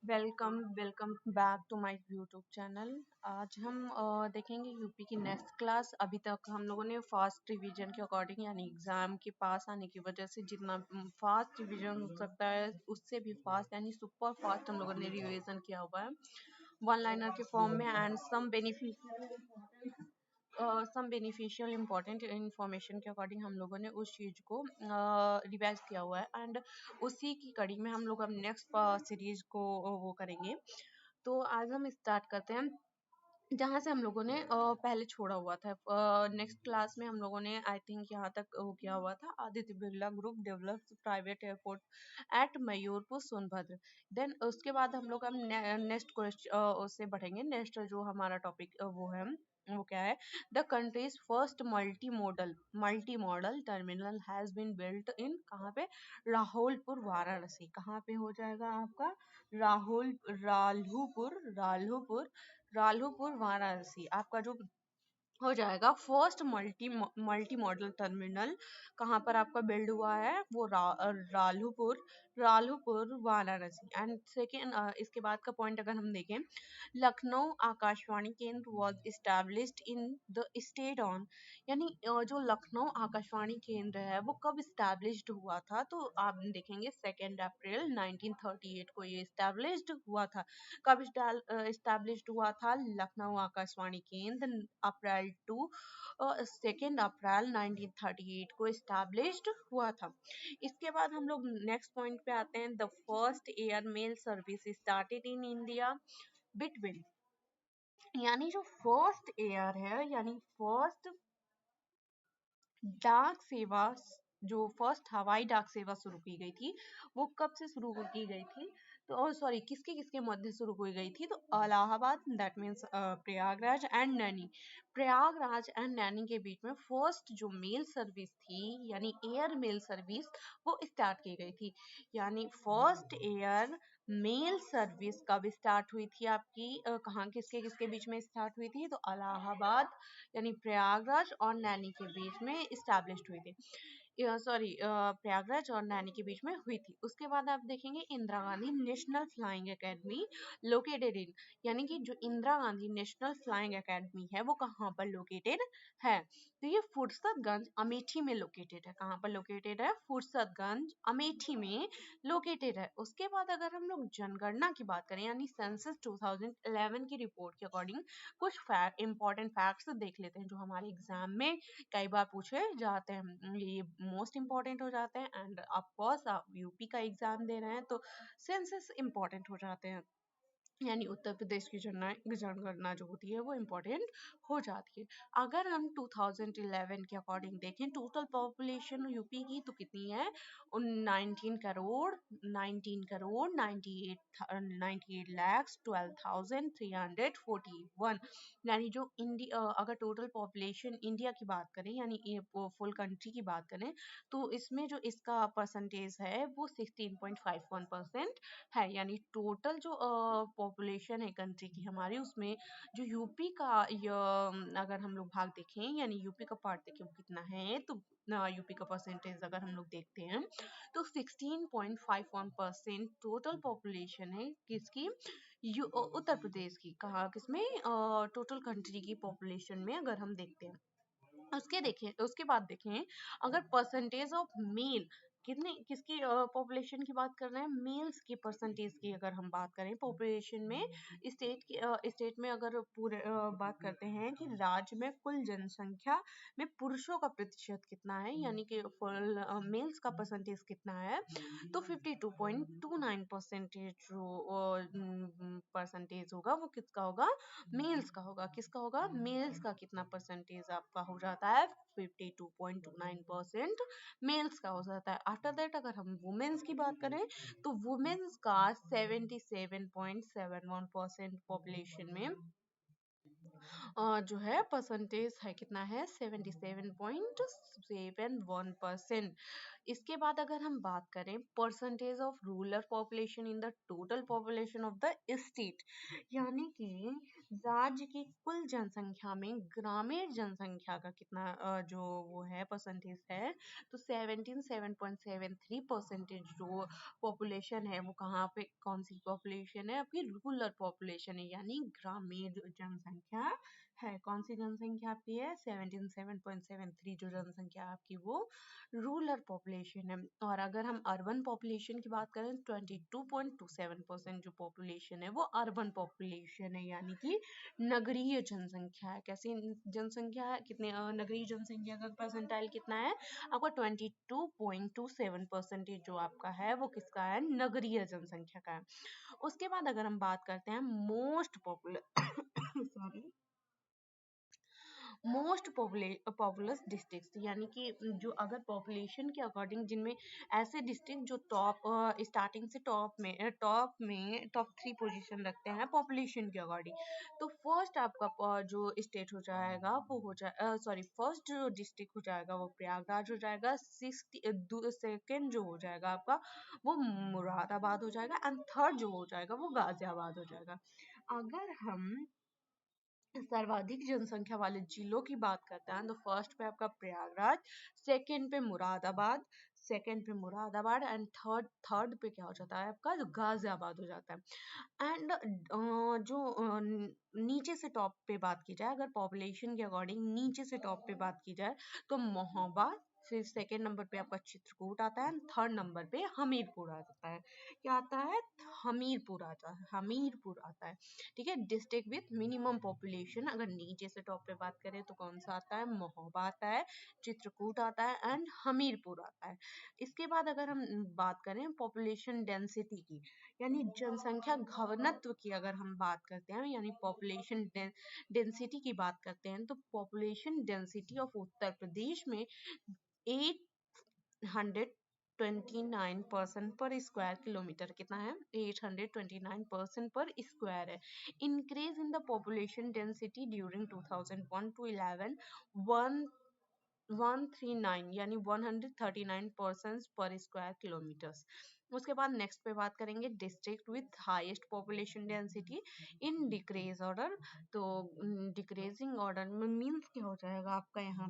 Welcome welcome back to my YouTube channel. आज हम देखेंगे यूपी की नेक्स्ट क्लास। अभी तक हम लोगों ने फास्ट रिवीजन के अकॉर्डिंग यानी एग्ज़ाम के पास आने की वजह से जितना फास्ट रिवीजन हो सकता है उससे भी फास्ट यानी सुपर फास्ट हम लोगों ने रिवीजन किया हुआ है वन लाइनर के फॉर्म में। And some beneficial important information के अकॉर्डिंग हम लोगों ने उस चीज़ को रिवाइज किया हुआ है। एंड उसी की कड़ी में हम लोग अब नेक्स्ट सीरीज को वो करेंगे। तो आज हम स्टार्ट करते हैं जहाँ से हम लोगों ने पहले छोड़ा हुआ था। नेक्स्ट क्लास में हम लोगों ने आई थिंक यहाँ तक वो किया हुआ था, Aditya Birla group develops private airport at Mayurpur Sonbhadra. Then उसके बाद हम लोग हम नेक्स्ट क्वेश्चन उससे बढ़ेंगे। नेक्स्ट जो हमारा टॉपिक वो है वो क्या है, the countries first multi modal terminal has been built in, कहाँ पे, राहुलपुर वाराणसी। कहाँ पे हो जाएगा आपका, राहुल राल्हुपुर वाराणसी आपका जो हो जाएगा। फर्स्ट मल्टी मॉडल टर्मिनल कहाँ पर आपका बिल्ड हुआ है, वो राल्हुपुर वाराणसी। एंड सेकेंड इसके बाद का पॉइंट अगर हम देखें, लखनऊ आकाशवाणी केंद्र was established in the state on, यानी जो लखनऊ आकाशवाणी केंद्र है वो कब इस्टेब्लिश्ड हुआ था, तो आप देखेंगे 2 अप्रैल 1938 को ये इस्टेब्लिश्ड हुआ था। कब इस्टेब्लिश्ड हुआ था लखनऊ आकाशवाणी केंद्र, अप्रैल टू 2 अप्रैल 1938 को इस्टेब्लिश्ड हुआ था। इसके बाद हम लोग नेक्स्ट पॉइंट पे आते हैं, the first air mail service started in India between, यानी जो फर्स्ट एयर है यानी फर्स्ट डाक सेवा, जो फर्स्ट हवाई डाक सेवा शुरू की गई थी वो कब से शुरू की गई थी, तो सॉरी किसके किसके मध्य शुरू की गई थी, तो Allahabad that means Prayagraj and Naini. Prayagraj and Naini के बीच में फर्स्ट जो मेल सर्विस थी यानी एयर मेल सर्विस वो स्टार्ट की गई थी। यानी फर्स्ट एयर मेल सर्विस कब स्टार्ट हुई थी आपकी, कहाँ किसके किसके बीच में स्टार्ट हुई थी, तो इलाहाबाद यानी प्रयागराज और नैनी के बीच में इस्टेब्लिश्ड हुई थी। सॉरी प्रयागराज और नैनी के बीच में हुई थी। उसके बाद आप देखेंगे Indira Gandhi national flying academy located in, यानी कि जो Indira Gandhi national flying academy है वो कहाँ पर लोकेटेड है, तो ये फुर्सतगंज अमेठी में लोकेटेड है। कहाँ पर लोकेटेड है, फुर्सतगंज अमेठी में लोकेटेड है। उसके बाद अगर हम लोग जनगणना की बात करें यानी सेंसस 2011 की रिपोर्ट के अकॉर्डिंग कुछ इंपॉर्टेंट फैक्ट्स देख लेते हैं जो हमारे एग्जाम में कई बार पूछे जाते हैं, ये मोस्ट इम्पोर्टेंट हो जाते हैं। एंड ऑफकोर्स आप यूपी का एग्जाम दे रहे हैं तो सेंसस इम्पोर्टेंट हो जाते हैं, यानी उत्तर प्रदेश की जनगणना जो होती है वो इम्पोर्टेंट हो जाती है। अगर हम 2011 के अकॉर्डिंग देखें टोटल पॉपुलेशन यूपी की तो कितनी है, 19 करोड़ 98 lakhs 12,341, यानी जो इंडिया अगर टोटल पॉपुलेशन इंडिया की बात करें यानी फुल कंट्री की बात करें तो इसमें जो इसका परसेंटेज है वो 16.51% है। यानी टोटल जो पॉपुलेशन है कंट्री की हमारी उसमें जो यूपी का अगर हम लोग भाग देखें यानी यूपी का पार्ट देखें वो कितना है, तो यूपी का परसेंटेज अगर हम लोग देखते हैं तो 16.51% टोटल पॉपुलेशन है किसकी, उत्तर प्रदेश की। कहाँ किसमें, टोटल कंट्री की पॉपुलेशन में अगर हम देखते हैं। उसके बाद देखें अगर परसेंटेज ऑफ मेल, कितने किसकी पॉपुलेशन की बात कर रहे हैं, मेल्स की परसेंटेज की अगर हम बात करें पॉपुलेशन में, स्टेट में अगर पूरे बात करते हैं कि राज्य में कुल जनसंख्या में पुरुषों का प्रतिशत कितना है यानी कि फुल मेल्स का परसेंटेज कितना है, तो 52.29 परसेंटेज जो परसेंटेज होगा वो किसका होगा, मेल्स का होगा। किसका होगा, मेल्स का कितना परसेंटेज आपका हो जाता है, 52.29% मेल्स का हो जाता है। आफ्टर दैट अगर हम वुमेन्स की बात करें तो वुमेन्स का 77.71% पॉपुलेशन में जो है परसेंटेज है कितना है 77.71%। इसके बाद अगर हम बात करें percentage of rural population in the total population of the state, यानी कि राज्य की कुल जनसंख्या में ग्रामीण जनसंख्या का कितना जो वो है परसेंटेज है, तो 77.73% जो पॉपुलेशन है वो कहाँ पे कौन सी पॉपुलेशन है, आपकी रूरल पॉपुलेशन है, यानी ग्रामीण जनसंख्या है। कौन सी जनसंख्या आपकी है 77.73, जो जनसंख्या आपकी वो रूरल पॉपुलेशन है। और अगर हम अर्बन पॉपुलेशन की बात करें 22.27% जो पॉपुलेशन है वो अर्बन पॉपुलेशन है, यानी कि नगरीय जनसंख्या है। कैसी जनसंख्या है, कितने नगरीय जनसंख्या का परसेंटाइल कितना है आपका 22.27% जो आपका है वो किसका है, नगरीय जनसंख्या का है। उसके बाद अगर हम बात करते हैं most popular sorry most populous district, यानी कि जो अगर पॉपुलेशन के अकॉर्डिंग जिनमें ऐसे डिस्ट्रिक्ट जो टॉप स्टार्टिंग से टॉप में टॉप 3 पोजीशन रखते हैं पॉपुलेशन के अकॉर्डिंग, तो फर्स्ट आपका जो स्टेट हो जाएगा वो हो जाए सॉरी फर्स्ट जो डिस्ट्रिक्ट हो जाएगा वो प्रयागराज हो जाएगा। सेकेंड जो हो जाएगा आपका वो मुरादाबाद हो जाएगा एंड थर्ड जो हो जाएगा वो गाजियाबाद हो जाएगा। अगर हम सर्वाधिक जनसंख्या वाले जिलों की बात करते हैं तो फर्स्ट पे आपका प्रयागराज, सेकंड पे मुरादाबाद एंड थर्ड पे क्या हो जाता है आपका गाजियाबाद हो जाता है। एंड जो नीचे से टॉप पे बात की जाए, अगर पॉपुलेशन के अकॉर्डिंग नीचे से टॉप पे बात की जाए तो महोबा, फिर सेकेंड नंबर पे आपका चित्रकूट आता है, थर्ड नंबर पे हमीरपुर आ जाता है। क्या आता है, हमीरपुर आता है। ठीक है, डिस्ट्रिक्ट विथ मिनिमम पॉपुलेशन अगर नीचे से टॉप पे बात करें तो कौन सा आता है, महोबा आता है, चित्रकूट आता है एंड हमीरपुर आता है। इसके बाद अगर हम बात करें पॉपुलेशन डेंसिटी की, यानी जनसंख्या घनत्व की अगर हम बात करते हैं, यानी पॉपुलेशन डेंसिटी की बात करते हैं, तो पॉपुलेशन डेंसिटी ऑफ उत्तर प्रदेश में 829% पर स्क्वायर किलोमीटर कितना है, 829% पर स्क्वायर है। Increase in the population density during 2001 to 11 139 यानी 139% पर स्क्वायर किलोमीटर्स। उसके बाद नेक्स्ट पे बात करेंगे district with highest population density in decrease order. तो डिक्रीजिंग ऑर्डर में मीन्स क्या हो जाएगा आपका यहाँ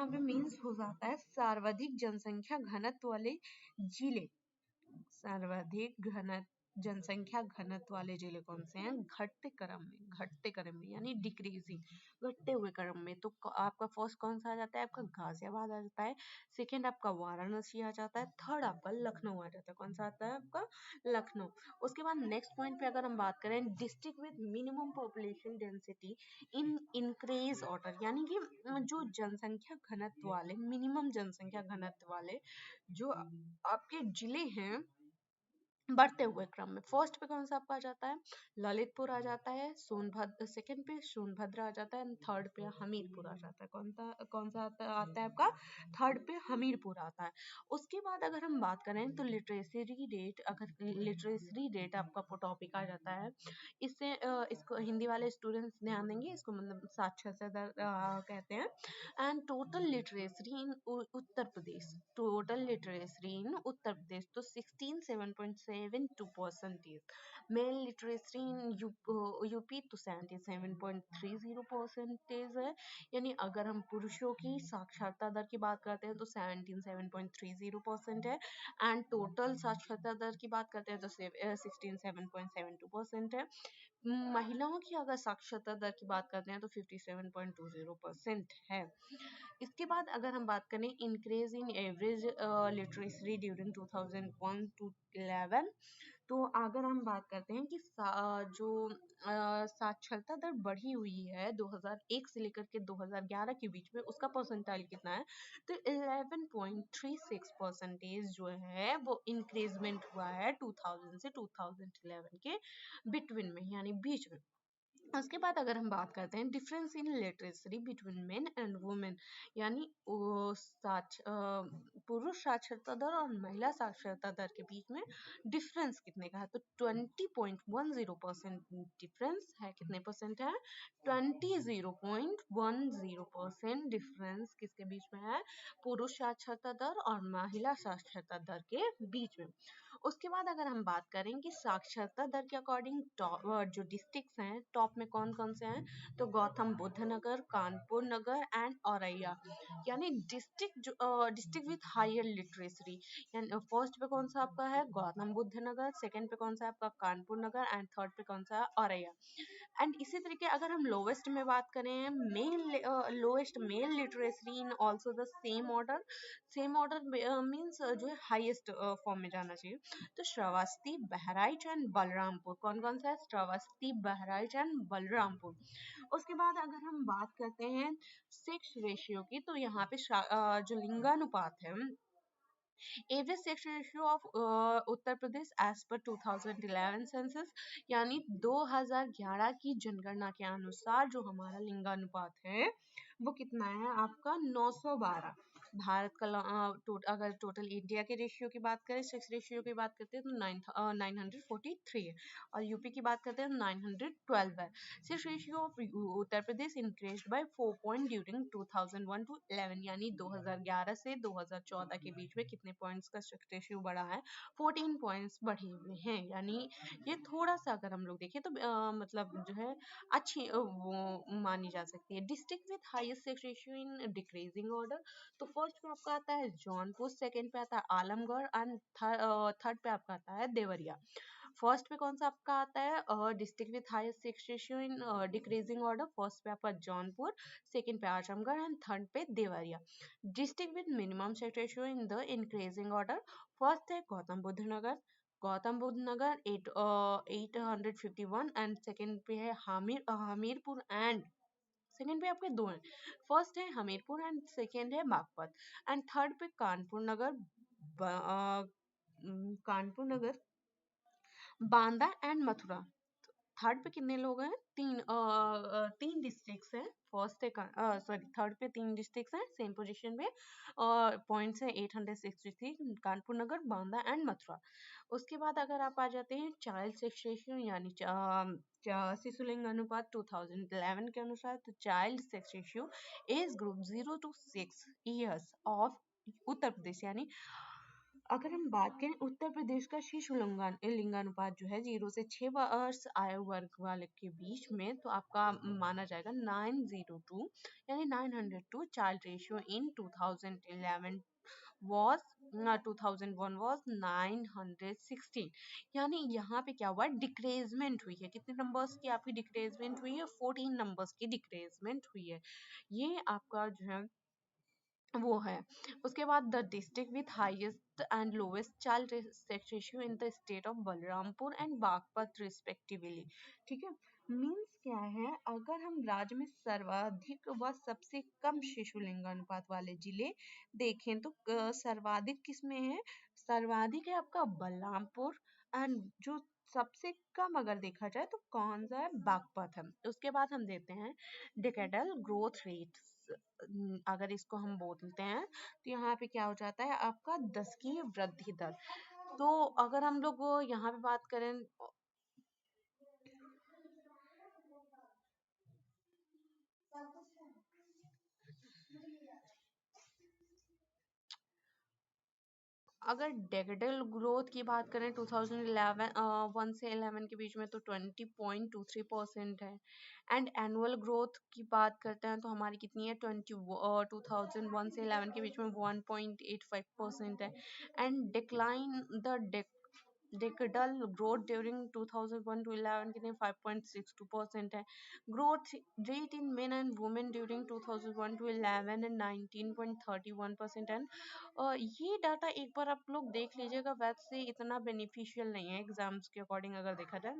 पे मीन्स हो जाता है सर्वाधिक जनसंख्या घनत्व वाले जिले। सर्वाधिक जनसंख्या घनत्व वाले जिले कौन से हैं, घटते क्रम में यानी डिक्रीजिंग, घटते हुए क्रम में। तो आपका फर्स्ट कौन सा आ जाता है, आपका गाजियाबाद आ जाता है, सेकंड आपका वाराणसी आ जाता है, थर्ड आपका लखनऊ आ जाता है। कौन सा आता है आपका, लखनऊ। उसके बाद नेक्स्ट पॉइंट पे अगर हम बात करें district with minimum population density in increase order, यानी कि जो जनसंख्या घनत्व वाले मिनिमम जनसंख्या घनत्व वाले जो आपके जिले हैं बढ़ते हुए क्रम में। फर्स्ट पे कौन सा आपका आ जाता है, ललितपुर आ जाता है, सोनभद्र सेकंड पे सोनभद्र आ जाता है, थर्ड पे हमीरपुर आ जाता है। कौन सा आता है आपका, थर्ड पे हमीरपुर आता है। उसके बाद अगर हम बात करें तो लिटरेसी रेट, अगर लिटरेसी रेट आपका टॉपिक आ जाता है, इससे इसको हिंदी वाले स्टूडेंट्स ध्यान देंगे, इसको मतलब साक्षरता दर कहते हैं। एंड टोटल लिटरेसी इन उत्तर प्रदेश तो 67.72%। मेल लिटरेसी इन यूपी तो 77.30% है। यानी अगर हम पुरुषों की साक्षरता दर की बात करते हैं तो 77.30% है, एंड टोटल साक्षरता दर की बात करते हैं तो 67.72% है। महिलाओं की अगर साक्षरता दर की बात करते हैं तो 57.20% है। इसके बाद अगर हम बात करें increase in average literacy during 2001 to 11, तो अगर हम बात करते हैं कि जो साक्षरता दर बढ़ी हुई है 2001 से लेकर के 2011 के बीच में, उसका परसेंटाइल कितना है, तो 11.36% जो है वो इंक्रीजमेंट हुआ है 2000 से 2011 के बिटवीन में, यानी बीच में। उसके बाद अगर हम बात करते हैं difference in literacy between main and women, यानी पुरुष साक्षरता दर और महिला साक्षरता दर के बीच में डिफरेंस कितने का है, तो 20.10% डिफरेंस है। कितने परसेंट है? 20.10% डिफरेंस किसके बीच में है? पुरुष साक्षरता दर और महिला साक्षरता दर के बीच में। उसके बाद अगर हम बात करें कि साक्षरता दर के अकॉर्डिंग जो डिस्ट्रिक्ट्स हैं, टॉप में कौन कौन से हैं, तो गौतम बुद्ध नगर, कानपुर नगर एंड औरैया, यानी डिस्ट्रिक्ट विथ हायर लिटरेसी। यानी फर्स्ट पे कौन सा आपका है? गौतम बुद्ध नगर, सेकंड पे कौन सा है आपका? कानपुर नगर एंड थर्ड पे कौन सा है? औरैया। एंड इसी तरीके अगर हम लोवेस्ट में बात करें, lowest mail literacy in also the same order means जो है हाईएस्ट फॉर्म में जाना चाहिए, तो श्रावस्ती, बहराइच एंड बलरामपुर। कौन कौन सा है? श्रावस्ती, बहराइच एंड बलरामपुर। उसके बाद अगर हम बात करते हैं सेक्स रेशियो की, तो यहाँ पे जो लिंगानुपात है, average sex ratio of Uttar Pradesh as per 2011 census, यानी 2011 की जनगणना के अनुसार जो हमारा लिंगानुपात है वो कितना है आपका? 912। भारत का अगर टोटल इंडिया के रेशियो की बात करें, सेक्स रेशियो की बात करते हैं, तो 943 है, और यूपी की बात करते हैं तो 912 है। Sex ratio of Uttar Pradesh increased by 4 point during 2001 to 11, यानी 2011 से 2014 के बीच में कितने पॉइंट्स का सेक्स रेशियो बढ़ा है? 14 पॉइंट्स बढ़े हुए हैं। यानी ये थोड़ा सा अगर हम लोग देखें तो मतलब जो है अच्छी वो मानी जा सकती है। District with highest sex ratio in decreasing order, तो फर्स्ट पे आपका आता है जौनपुर, सेकंड पे आता है आलमगढ़ एंड थर्ड पे आपका आता है देवरिया। फर्स्ट पे कौन सा आपका आता है? District with highest sex ratio in decreasing order, first पे आपका जौनपुर, सेकंड पे आजमगढ़ एंड थर्ड पे Deoria. District with minimum sex ratio in the increasing order, first है गौतम बुद्ध नगर 851 एंड सेकंड पे है हमीरपुर एंड सेकंड पे आपके दो हैं, फर्स्ट है हमीरपुर एंड सेकंड है बागपत, एंड थर्ड पे कानपुर नगर, बांदा एंड मथुरा। थर्ड पे कितने लोग हैं? तीन डिस्ट्रिक्ट्स हैं। फर्स्ट है सॉरी थर्ड पे तीन डिस्ट्रिक्ट्स हैं सेम पोजीशन में, और पॉइंट्स है 863, कानपुर नगर, बांदा एंड मथुरा। उसके बाद अगर आप आ जाते हैं चाइल्ड सेक्स रेशियो, यानी शिशु लिंग अनुपात 2011 के अनुसार, तो child sex ratio age group 0 to 6 years of Uttar Pradesh, यानी अगर हम बात करें उत्तर प्रदेश का शिशु लिंगानुपात जो है 0 से 6 वर्ष आयु वर्ग वाले के बीच में, तो आपका माना जाएगा 902, यानी 902 child ratio in 2011 was 2001 was 916, यानी यहाँ पे क्या हुआ? डिक्रेजमेंट हुई है। कितने नंबर्स की आपकी डिक्रेजमेंट हुई है? 14 नंबर्स की डिक्रेजमेंट हुई है। ये आपका जो है वो है। उसके बाद the district with highest and lowest child sex ratio in the state of Balrampur and Baghpat respectively. ठीक है, मीन्स क्या है? अगर हम राज्य में सर्वाधिक व सबसे कम शिशु लिंगानुपात वाले जिले देखें तो सर्वाधिक किस में है? सर्वाधिक है आपका बलरामपुर, एंड जो सबसे कम अगर देखा जाए तो कौन सा है? बागपत है। उसके बाद हम देते हैं डिकेडल ग्रोथ रेट, अगर इसको हम बोलते हैं तो यहाँ पे क्या हो जाता है आपका 10 की वृद्धि दर। तो अगर हम लोग यहाँ पे बात करें, अगर डेकेडल ग्रोथ की बात करें 2011 1 से 11 के बीच में, तो 20.23% है। एंड एनुअल ग्रोथ की बात करते हैं तो हमारी कितनी है? 2001 से 11 के बीच में 1.85% है। And decline the decadal growth during 2001 to 11 कितने? 5.62% है। Growth rate in main and women during 2001 to 11 and 19.31% है। ये डाटा एक बार आप लोग देख लीजिएगा, वैसे इतना बेनिफिशियल नहीं है एग्जाम्स के अकॉर्डिंग अगर देखा जाए,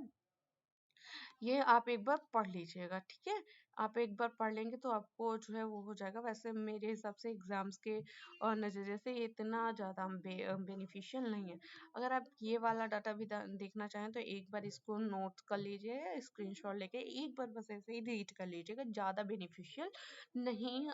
ये आप एक बार पढ़ लीजिएगा। ठीक है, आप एक बार पढ़ लेंगे तो आपको जो है वो हो जाएगा। वैसे मेरे हिसाब से एग्जाम्स के और नज़रिए से ये इतना ज़्यादा बेनिफिशियल नहीं है। अगर आप ये वाला डाटा भी देखना चाहें तो एक बार इसको नोट कर लीजिए, स्क्रीनशॉट लेके एक बार बस ऐसे ही रीड कर लीजिएगा। ज़्यादा बेनिफिशियल नहीं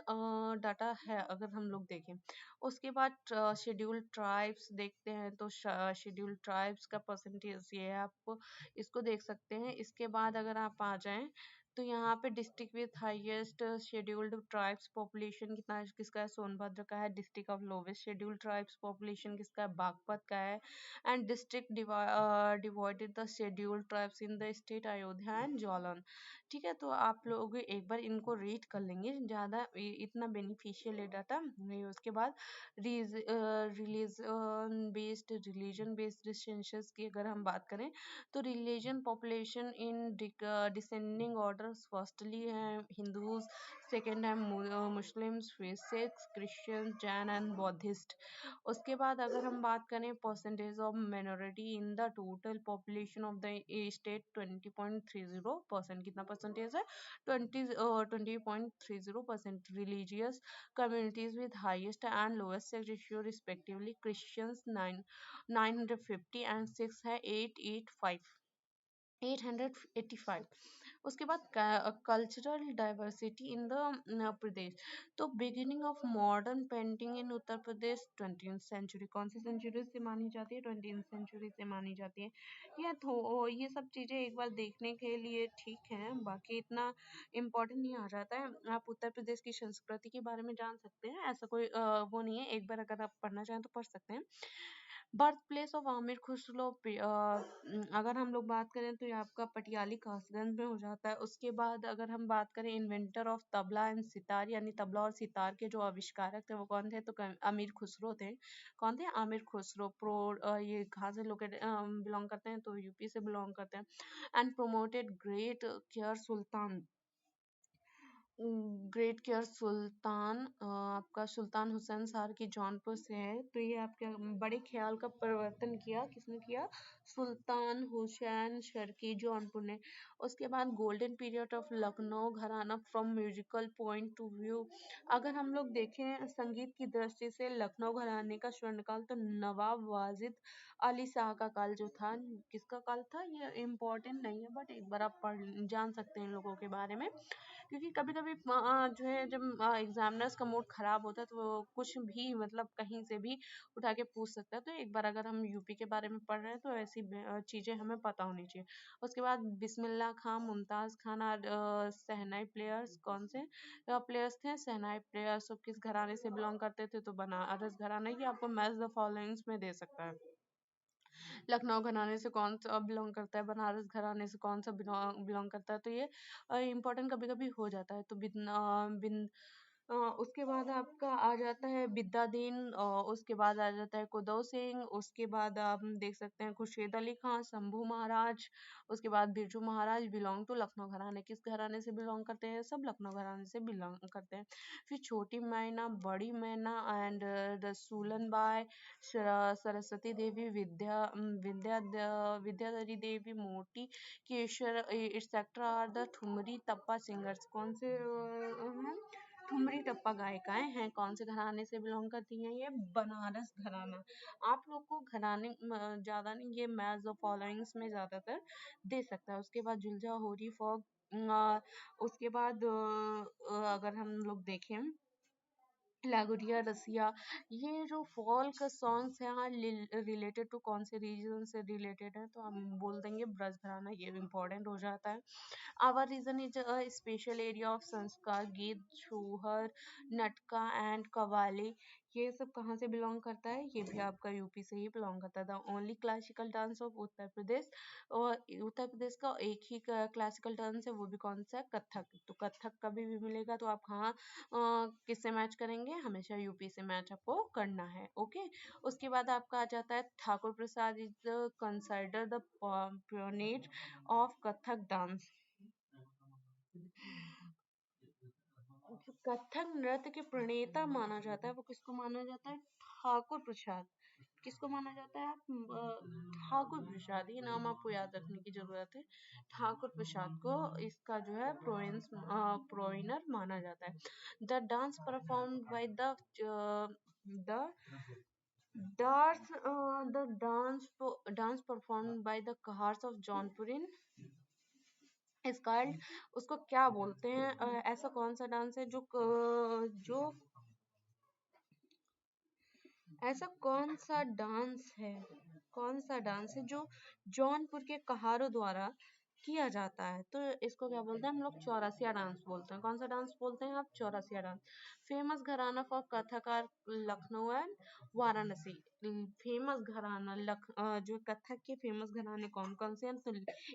डाटा है अगर हम लोग देखें। उसके बाद शेड्यूल्ड ट्राइब्स देखते हैं तो शेड्यूल्ड ट्राइब्स का परसेंटेज ये है, आप इसको देख सकते हैं। इसके बाद अगर आप आ जाएं तो यहाँ पे district with highest scheduled tribes population कितना है, किसका है, सोनभद्र का है। District of lowest scheduled tribes population किसका है, बागपत का है। And district divided the scheduled tribes in the state Ayodhya and Jalaun. ठीक है, तो आप लोग एक बार इनको रीड कर लेंगे, ज़्यादा इतना बेनिफिशियल है डाटा नहीं। उसके बाद रिलीजन बेस्ड सेंसस की अगर हम बात करें तो religion population in descending order, firstly है हिंदूज, सेकेंड है मुस्लिम्स, फिर Sikhs, Christian, Jain and Buddhist. उसके बाद अगर हम बात करें percentage of minority in the total population of the state, 20.30%। कितना परसेंटेज है, 20.30%। Religious communities with highest and lowest sex ratio respectively, Christians 950 and 6 है 885। उसके बाद cultural diversity in the Pradesh, तो beginning of modern painting in Uttar Pradesh 20th century, कौन सी century से मानी जाती है, 20th सेंचुरी से मानी जाती है। ये सब चीज़ें एक बार देखने के लिए ठीक है, बाकी इतना इम्पोर्टेंट नहीं आ जाता है। आप उत्तर प्रदेश की संस्कृति के बारे में जान सकते हैं, ऐसा कोई वो नहीं है, एक बार अगर आप पढ़ना चाहें तो पढ़ सकते हैं। Birth place of Aamir Khusro अगर हम लोग बात करें तो ये आपका पटियाली कासगंज में हो जाता है। उसके बाद अगर हम बात करें inventor of tabla and sitar, यानी तबला और सितार के जो आविष्कारक थे वो कौन थे, तो अमीर खुसरो थे। कौन थे, आमिर खुसरो। ये कहाँ से लोग बिलोंग करते हैं, तो यूपी से बिलोंग करते हैं। एंड प्रोमोटेड ग्रेट केयर सुल्तान, ग्रेट केयर सुल्तान आपका सुल्तान हुसैन सार की जौनपुर से है। तो ये आपके बड़े ख्याल का परिवर्तन किया, किसने किया, सुल्तान हुसैन सर की जौनपुर ने। उसके बाद गोल्डन पीरियड ऑफ लखनऊ घराना from musical point two view, अगर हम लोग देखें संगीत की दृष्टि से लखनऊ घराने का स्वर्णकाल, तो नवाब वाजिद अली शाह का काल जो था, किसका काल था, ये इम्पोर्टेंट नहीं है बट एक बार आप पढ़ जान सकते हैं इन लोगों के बारे में। क्योंकि कभी कभी जो है जब एग्जामिनर्स का मूड खराब होता है तो वो कुछ भी मतलब कहीं से भी उठा के पूछ सकता है। तो एक बार अगर हम यूपी के बारे में पढ़ रहे हैं तो ऐसी चीज़ें हमें पता होनी चाहिए। उसके बाद बिस्मिल्लाह खान, मुमताज़ खान और शहनाई प्लेयर्स, कौन से प्लेयर्स थे, शहनाई प्लेयर्स। सब किस घराने से बिलोंग करते थे, तो बनारस घराने की। आपको मैच द फॉलोइंग्स में दे सकता है। लखनऊ घराने से कौन सा बिलोंग करता है, बनारस घराने से कौन सा बिलोंग करता है। तो ये इम्पोर्टेंट कभी कभी हो जाता है। तो उसके बाद आपका आ जाता है बिद्यादीन, उसके बाद आ जाता है कुदौ सिंह, उसके बाद आप देख सकते हैं खुर्शीद अली खां, शंभू महाराज। उसके बाद बिरजू महाराज बिलोंग टू लखनऊ घराने, किस घराने से बिलोंग करते हैं, सब लखनऊ घराने से बिलोंग करते हैं। फिर छोटी Maina, Badi Maina and Rasoolan Bai, Saraswati Devi, Vidyadhari Devi, Moti Keshar etcetera are the thumri tappa singers, कौन से हैं, ठुमरी टप्पा गायिकाएं हैं, कौन से घराने से बिलोंग करती हैं, ये बनारस घराना। आप लोग को घराने ज्यादा नहीं, ये मैच ऑफ फॉलोइंग्स में ज्यादातर दे सकता है। उसके बाद जुलझा होरी फॉग, उसके बाद अगर हम लोग देखें लागोरिया रसिया, ये जो फोल्क सॉन्ग्स हैं हाँ रिलेटेड टू कौन से रीजन से रिलेटेड है, तो हम बोल देंगे ब्रज घराना, ये इम्पोर्टेंट हो जाता है। Our region is a special area of sanskar, geet, छूहर, नटका and qawwali, ये सब कहाँ से बिलोंग करता है, ये भी आपका यूपी से ही बिलोंग करता है। The only classical dance of Uttar Pradesh, और उत्तर प्रदेश का एक ही क्लासिकल डांस है, वो भी कौन सा है, कथक। तो कथक कभी भी मिलेगा तो आप कहाँ किससे मैच करेंगे, हमेशा यूपी से मैच आपको करना है। ओके, उसके बाद आपका आ जाता है Thakur Prasad is consider the pioneer of Kathak dance. जो कथक नृत्य के प्रणेता माना जाता है वो किसको माना जाता है, ठाकुर प्रसाद। किसको माना जाता है? ठाकुर प्रसाद, ये नाम आपको याद रखने की जरूरत है। ठाकुर प्रसाद को इसका जो है प्रोइनर माना जाता है। The dance perform by the dance performed by the Kahars of Jaunpur is called, उसको क्या बोलते हैं? ऐसा कौन सा डांस है जो ऐसा कौन सा डांस है जो जौनपुर के कहारों द्वारा किया जाता है? तो इसको क्या बोलते हैं हम लोग? चौरसिया डांस बोलते हैं। कौन सा डांस बोलते हैं आप? चौरसिया डांस। फेमस घराना for Kathak Lucknow and Varanasi. Famous घराना जो कथक के फेमस घराने कौन कौन से हैं? तो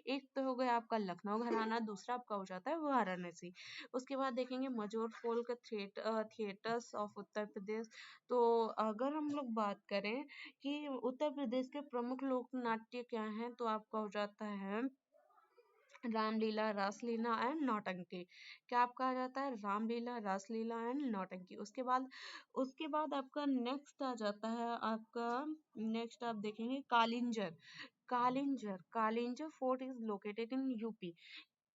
एक तो हो गया आपका लखनऊ घराना, दूसरा आपका हो जाता है वाराणसी। उसके बाद देखेंगे मजोर फोल्क थिएटर्स ऑफ उत्तर प्रदेश। तो अगर हम लोग बात करें कि उत्तर प्रदेश के प्रमुख लोक नाट्य क्या हैं, तो आपका हो जाता है रामलीला, रासलीला एंड नौटंकी। क्या आपका आ जाता है? रामलीला, रासलीला एंड नौटंकी। उसके बाद आपका नेक्स्ट आ जाता है आपका नेक्स्ट आप देखेंगे Kalinjar. Kalinjar fort is located in UP.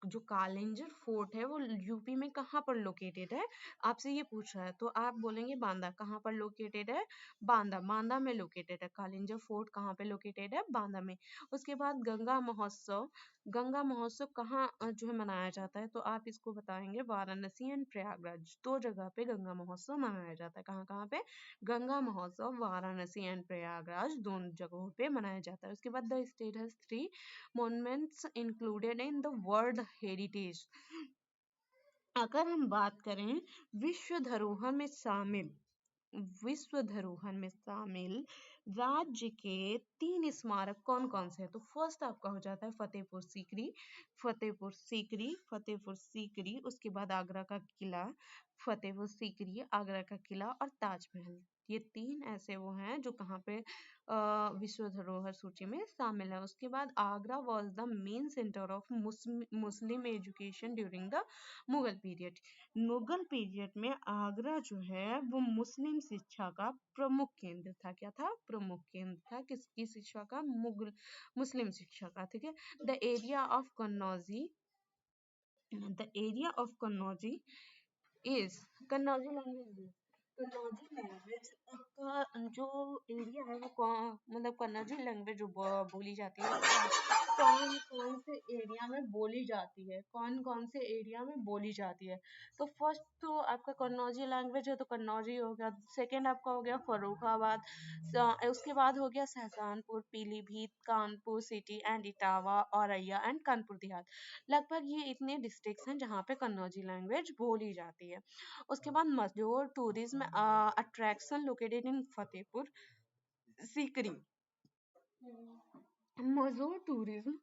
जो कालिंजर फोर्ट है वो यूपी में कहाँ पर लोकेटेड है? आपसे ये पूछ रहा है तो आप बोलेंगे बांदा। कहाँ पर लोकेटेड है? बांदा में लोकेटेड है। कालिंजर फोर्ट कहाँ पे लोकेटेड है? बांदा में। उसके बाद गंगा महोत्सव कहाँ जो है मनाया जाता है? तो आप इसको बताएंगे वाराणसी एंड प्रयागराज। दो जगह पे गंगा महोत्सव मनाया जाता है। कहाँ कहाँ पे? गंगा महोत्सव वाराणसी एंड प्रयागराज दोनों जगहों पे मनाया जाता है। उसके बाद the state has 3 monuments included in the World Heritage। अगर हम बात करें विश्व धरोहर में शामिल राज्य के 3 स्मारक कौन कौन से हैं? तो फर्स्ट आपका हो जाता है फतेहपुर सीकरी। उसके बाद आगरा का किला, फतेहपुर सीकरी, आगरा का किला और ताजमहल। ये 3 ऐसे वो हैं जो कहाँ पे विश्व धरोहर सूची में शामिल है। उसके बाद Agra was the main centre of Muslim education during the Mughal period में आगरा जो है वो मुस्लिम शिक्षा का प्रमुख केंद्र था। क्या था? प्रमुख केंद्र था। किसकी शिक्षा का? मुस्लिम शिक्षा का। ठीक है। The area of Kannauji is Kannauji language का जो एरिया है वो मतलब कन्नौजी लैंग्वेज जो बोली जाती है कौन कौन से एरिया में बोली जाती है? तो फर्स्ट तो आपका कन्नौजी लैंग्वेज है तो कन्नौजी हो गया। सेकंड आपका हो गया फर्रुखाबाद। उसके बाद हो गया Shahjahanpur, Pilibhit, Kanpur city and Etawah, Auraiya and Kanpur Dehat. लगभग ये इतने डिस्ट्रिक्ट्स हैं जहाँ पे कन्नौजी लैंग्वेज बोली जाती है। उसके बाद मजदूर tourism attraction located in Fatehpur Sikri. मजदूर टूरिज्म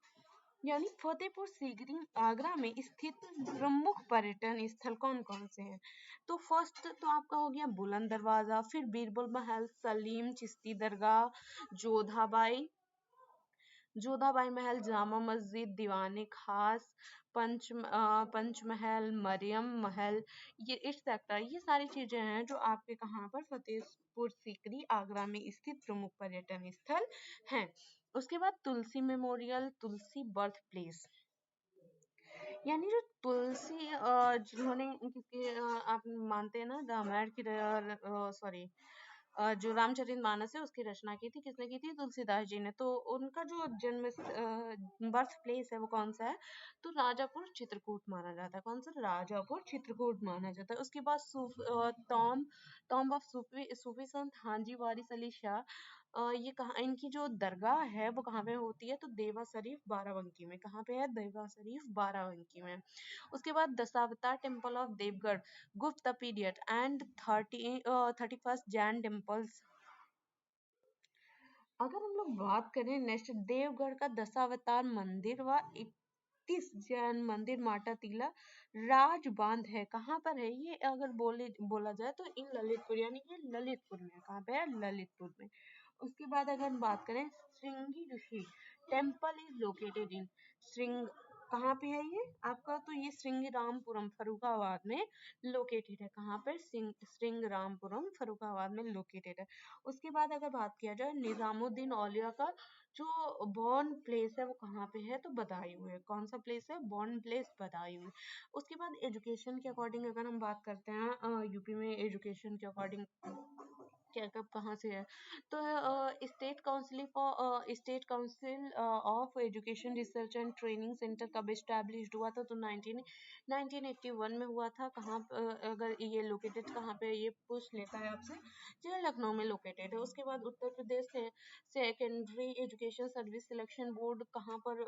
यानी फतेहपुर सीकरी आगरा में स्थित प्रमुख पर्यटन स्थल कौन कौन से हैं? तो फर्स्ट तो आपका हो गया बुलंद दरवाजा, फिर बीरबल महल, सलीम चिश्ती दरगाह, जोधाबाई महल, जामा मस्जिद, दीवाने खास, पंचमहल, मरियम महल, ये एक्सेट्रा ये सारी चीजें हैं जो आपके कहाँ पर फतेहपुर सीकरी आगरा में स्थित प्रमुख पर्यटन स्थल हैं। उसके बाद तुलसी मेमोरियल, तुलसी बर्थ प्लेस यानी जो तुलसी जिन्होंने क्योंकि आप मानते हैं ना रामायण की सॉरी जो रामचरितमानस है उसकी रचना की थी। किसने की थी? तुलसीदास जी ने। तो उनका जो जन्म बर्थ प्लेस है वो कौन सा है? तो राजापुर चित्रकूट माना जाता है। कौन सा? राजापुर चित्रकूट माना जाता है। उसके बाद टॉम्ब ऑफ सूफी संत हाजी वारिस अली शाह। ये कहाँ इनकी जो दरगाह है वो कहाँ पे होती है? तो देवा शरीफ बाराबंकी में। कहाँ पे है? देवा शरीफ बाराबंकी में। उसके बाद दशावतार टेम्पल ऑफ देवगढ़, गुप्त period and 31st Jain temples. अगर हम लोग बात करें नेक्स्ट देवगढ़ का दशावतार मंदिर व 31 जैन मंदिर माता टीला राजबांध है। कहाँ पर है ये? अगर बोला जाए तो इन ललितपुर यानी कि ललितपुर में। कहाँ पे है? ललितपुर में। उसके बाद अगर हम बात करें श्रृंगी ऋषि टेम्पल इज लोकेटेड इन कहाँ पे है ये आपका? तो ये श्रृंगरामपुरम फर्रुखाबाद में लोकेटेड है। कहाँ पर? श्रृंगरामपुरम फर्रुखाबाद में लोकेटेड है। उसके बाद अगर बात किया जाए निजामुद्दीन औलिया का जो बॉर्न प्लेस है वो कहाँ पे है? तो बदायूं है। कौन सा प्लेस है? बॉर्न प्लेस बदायूं है। उसके बाद एजुकेशन के अकॉर्डिंग अगर हम बात करते हैं यूपी में एजुकेशन के अकॉर्डिंग क्या कब कहाँ से है? तो state council of education research and training centre कब इस्टेब्लिश्ड हुआ था? तो 1981 में हुआ था। कहाँ अगर ये लोकेटेड कहाँ पे है, ये पूछ लेता है आपसे, जो लखनऊ में लोकेटेड है। उसके बाद उत्तर प्रदेश से secondary education service selection board कहाँ पर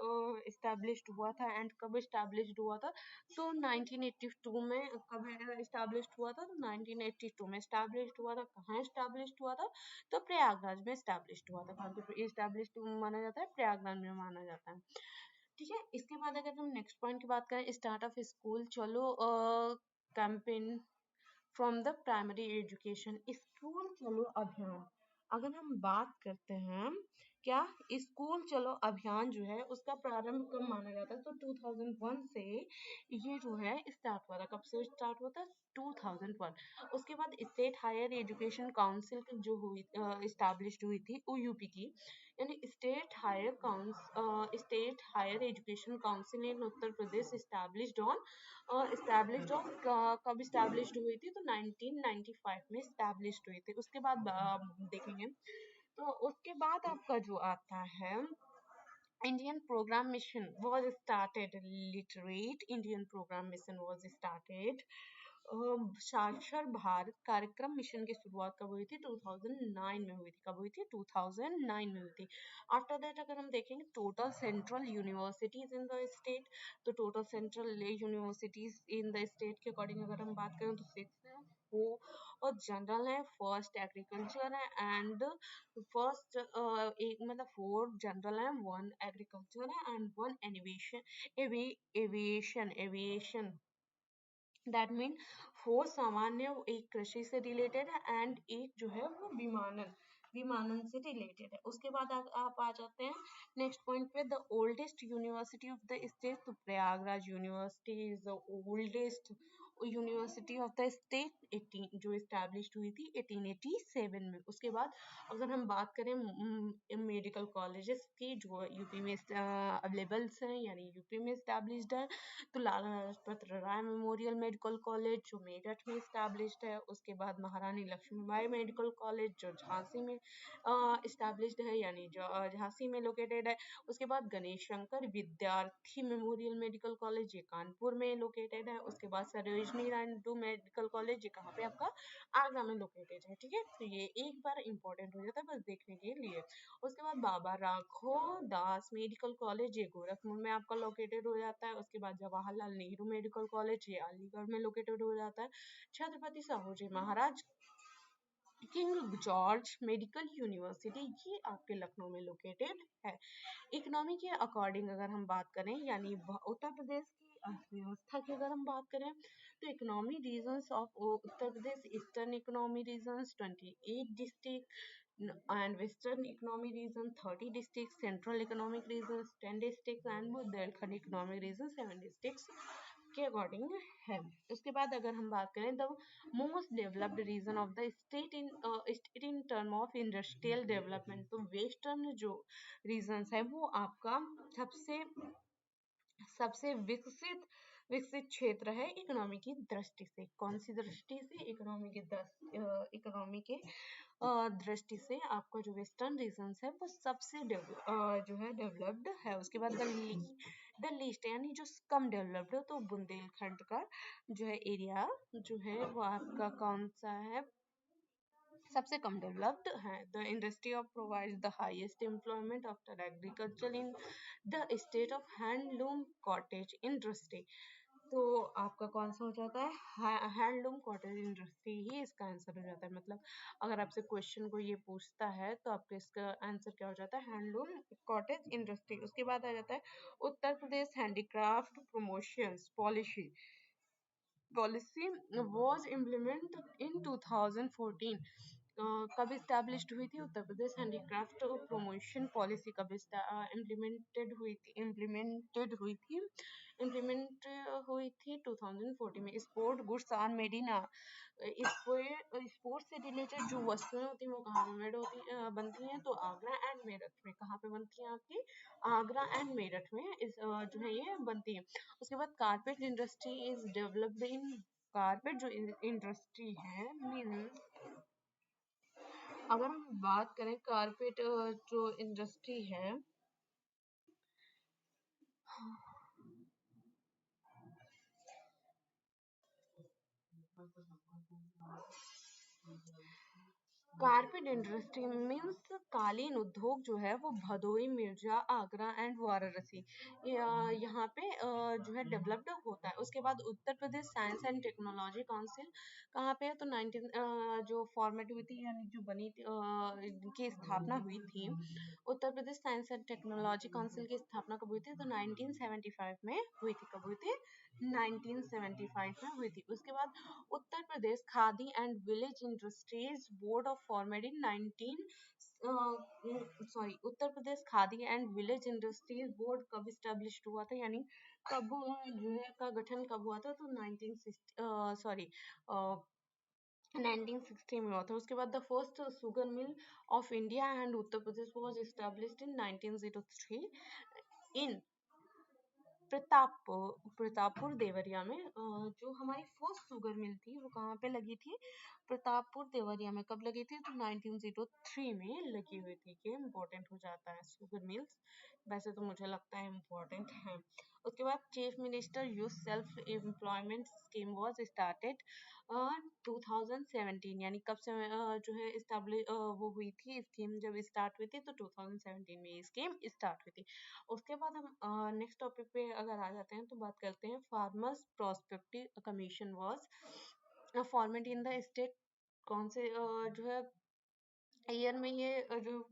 इस्टेब्लिश्ड हुआ था एंड कब इस्टेब्लिश्ड हुआ था? तो 1982 में। कब इस्टेब्लिश्ड हुआ था? तो 1982 में इस्टेब्लिश्ड हुआ था। कहाँ इस्टेब्लिश्ड हुआ था? तो प्रयागराज में इस्टेब्लिश्ड हुआ था। कहाँ पे इस्टेब्लिश्ड माना जाता है? प्रयागराज में माना जाता है। ठीक है। इसके बाद अगर हम नेक्स्ट पॉइंट की बात करें, स्टार्ट ऑफ स्कूल चलो campaign from the primary education, school चलो अभियान। अगर हम बात करते हैं क्या स्कूल चलो अभियान जो है उसका प्रारंभ कब माना जाता है? तो 2001 से ये जो है स्टार्ट हुआ था। कब से स्टार्ट हुआ था? 2001। उसके बाद स्टेट हायर एजुकेशन काउंसिल जो हुई स्टैब्लिश्ड हुई थी वो यूपी की, यानी state higher education council in Uttar Pradesh established on कब स्टैब्लिश्ड हुई थी? तो 1995 में स्टैब्लिश्ड हुई थी। उसके बाद देखेंगे तो उसके बाद आपका जो आता है Indian program mission was started. Literate Indian program mission was started. साक्षर भारत कार्यक्रम मिशन की शुरुआत कब हुई थी? 2009 में हुई थी। कब हुई थी? 2009 में हुई थी। आफ्टर दैट अगर हम देखेंगे total central universities in the state, तो total central universities in the state के अकॉर्डिंग अगर हम बात करें तो 6 है, वो और जनरल है, फर्स्ट एग्रीकल्चर है एंड फर्स्ट एक मतलब 4 जनरल है, 1 एग्रीकल्चर है एंड 1 एविएशन दैट मीन 4 सामान्य, एक कृषि से रिलेटेड है एंड एक जो है वो विमानन से रिलेटेड है। उसके बाद आप आ जाते हैं नेक्स्ट पॉइंट पे, the oldest university of the state. तो Prayagraj university is the oldest university of the state 18 जो स्टैब्लिश्ड हुई थी 1887 में। उसके बाद अगर हम बात करें मेडिकल कॉलेजेस की जो यूपी में अवेलेबल हैं यानी यूपी में स्टैब्लिश्ड है, तो Lala Lajpat Rai memorial medical college जो मेरठ में स्टैब्लिश्ड है। उसके बाद महारानी लक्ष्मीबाई मेडिकल कॉलेज जो झांसी में स्टैब्लिश्ड है यानी जो झांसी में लोकेटेड है। उसके बाद गणेश शंकर विद्यार्थी मेमोरियल मेडिकल कॉलेज ये कानपुर में लोकेटेड है। उसके बाद सरोजनी नायडू मेडिकल कॉलेज ये कहाँ पे आपका? आगरा में लोकेटेड है। ठीक है, तो ये एक बार इंपॉर्टेंट हो जाता है बस देखने के लिए। उसके बाद बाबा राघव दास मेडिकल कॉलेज ये गोरखपुर में आपका लोकेटेड हो जाता है। उसके बाद जवाहरलाल नेहरू मेडिकल कॉलेज ये अलीगढ़ में लोकेटेड हो जाता है। छत्रपति साहूजी महाराज किंग जॉर्ज मेडिकल यूनिवर्सिटी ये आपके लखनऊ में लोकेटेड है। इकोनॉमी के अकॉर्डिंग अगर हम बात करें यानी उत्तर प्रदेश की अर्थव्यवस्था की अगर हम बात करें तो economy regions of Uttar Pradesh, eastern economy regions 28 district and western economic region 30 districts, central economic regions 10 districts and Bundelkhand economic region 7 districts के अकॉर्डिंग है। उसके बाद अगर हम बात करें the most developed region of the state in term of industrial development, तो वेस्टर्न जो रीजन्स है वो आपका सबसे सबसे विकसित क्षेत्र है इकोनॉमी की दृष्टि से। कौन सी दृष्टि से? इकोनॉमी के दृष्टि से आपका जो वेस्टर्न रीजन्स है वो सबसे जो है डेवलप्ड है। उसके बाद द लीस्ट यानी जो कम डेवलप्ड है तो बुंदेलखंड का जो है एरिया जो है वो आपका कौन सा है? सबसे कम डेवलप्ड है। The industry of provides the highest employment after agriculture in the state of handloom cottage industry, तो आपका कौन सा हो जाता है? हैंडलूम कॉटेज इंडस्ट्री ही इसका आंसर हो जाता है। मतलब अगर आपसे क्वेश्चन को ये पूछता है तो आपका इसका आंसर क्या हो जाता है? Handloom cottage industry. उसके बाद आ जाता है Uttar Pradesh handicraft promotions policy was implemented in 2014 कब इस्टेब्लिश्ड हुई थी? Uttar Pradesh handicraft promotion policy कब इम्प्लीमेंटेड हुई थी 2014 में। Sport goods are made in sports से रिलेटेड जो वस्तुएं होती हैं वो कहाँ पे मेड बनती हैं? तो आगरा एंड मेरठ में। कहाँ पे बनती हैं आपकी? आगरा एंड मेरठ में जो है ये बनती है। उसके बाद carpet industry is developed in carpet जो इंडस्ट्री है मीन्स, अगर हम बात करें कारपेट जो इंडस्ट्री है, कारपेट इंडस्ट्री मीन्स कालीन उद्योग जो है वो भदोई, मिर्जा, आगरा एंड वाराणसी यहाँ पे जो है डेवलप्ड होता है। उसके बाद उत्तर प्रदेश साइंस एंड टेक्नोलॉजी काउंसिल कहाँ पे है? तो 19 जो फॉर्मेट हुई थी यानी जो बनी थी की स्थापना हुई थी, उत्तर प्रदेश साइंस एंड टेक्नोलॉजी काउंसिल की स्थापना कब हुई थी? तो 1975 में हुई थी। कब हुई थी? 1975 में हुई थी। उसके बाद Uttar Pradesh Khadi and village industries board of formed in 19 sorry Uttar Pradesh Khadi and village industries board कब स्टैब्लिश्ड हुआ था, यानी कब जो है का गठन कब हुआ था? तो 1960 सॉरी 1960 में हुआ था। उसके बाद the first sugar mill of India and Uttar Pradesh was established in 1903 इन प्रतापपुर देवरिया में। जो हमारी फर्स्ट शुगर मिल थी वो कहाँ पे लगी थी? प्रतापपुर देवरिया में। कब लगी थी? तो 1903 में लगी हुई थी। ये इम्पोर्टेंट हो जाता है शुगर मिल्स, वैसे तो मुझे लगता है इम्पोर्टेंट है। उसके बाद chief minister youth self employment scheme was started 2017, यानी कब से जो है स्टैब्लिश वो हुई थी स्कीम, जब स्टार्ट हुई थी तो 2017 में ये स्कीम स्टार्ट हुई थी। उसके बाद हम नेक्स्ट टॉपिक पे अगर आ जाते हैं तो बात करते हैं farmers prospective commission was format in the state. कौन से जो है ईयर में ये जो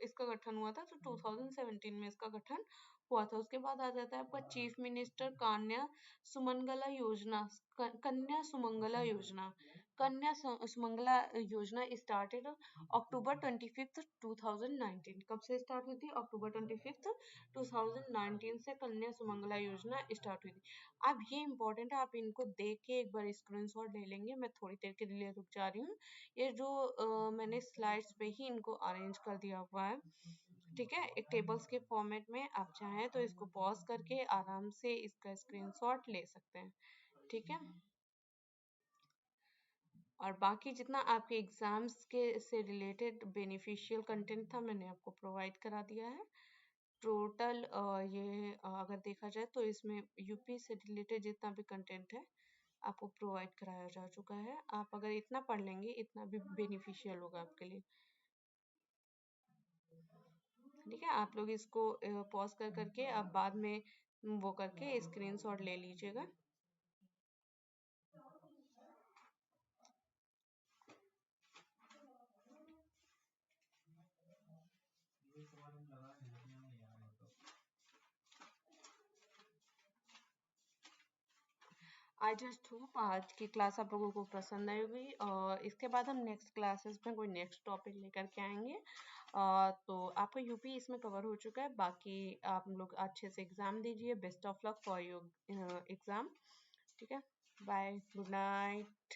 इसका गठन हुआ था? तो 2017 में इसका गठन हुआ था। उसके बाद आ जाता है आपका चीफ मिनिस्टर कन्या सुमंगला योजना। कन्या सुमंगला योजना स्टार्टेड अक्टूबर 25 2019। कब से स्टार्ट हुई थी? अक्टूबर 25 2019 से कन्या सुमंगला योजना स्टार्ट हुई थी। अब ये इंपॉर्टेंट है, आप इनको देख के एक बार स्क्रीनशॉट ले लेंगे। मैं थोड़ी देर के लिए रुक जा रही हूँ। ये जो मैंने स्लाइड्स पे ही इनको अरेंज कर दिया हुआ है, ठीक है, एक टेबल्स के फॉर्मेट में। आप चाहें तो इसको पॉज करके आराम से इसका स्क्रीनशॉट ले सकते हैं, ठीक है। और बाकी जितना आपके एग्जाम्स के से रिलेटेड बेनिफिशियल कंटेंट था मैंने आपको प्रोवाइड करा दिया है। टोटल ये अगर देखा जाए तो इसमें यूपी से रिलेटेड जितना भी कंटेंट है आपको प्रोवाइड कराया जा चुका है। आप अगर इतना पढ़ लेंगे इतना भी बेनिफिशियल होगा आपके लिए, ठीक है। आप लोग इसको पॉज कर करके आप बाद में वो करके स्क्रीनशॉट ले लीजिएगा। आई जस्ट होप आज की क्लास आप लोगों को पसंद आई होगी और इसके बाद हम नेक्स्ट क्लासेस में कोई नेक्स्ट टॉपिक लेकर के आएंगे। तो आपका यूपी इसमें कवर हो चुका है। बाकी आप लोग अच्छे से एग्जाम दीजिए। Best of luck for your exam, ठीक है। Bye, good night.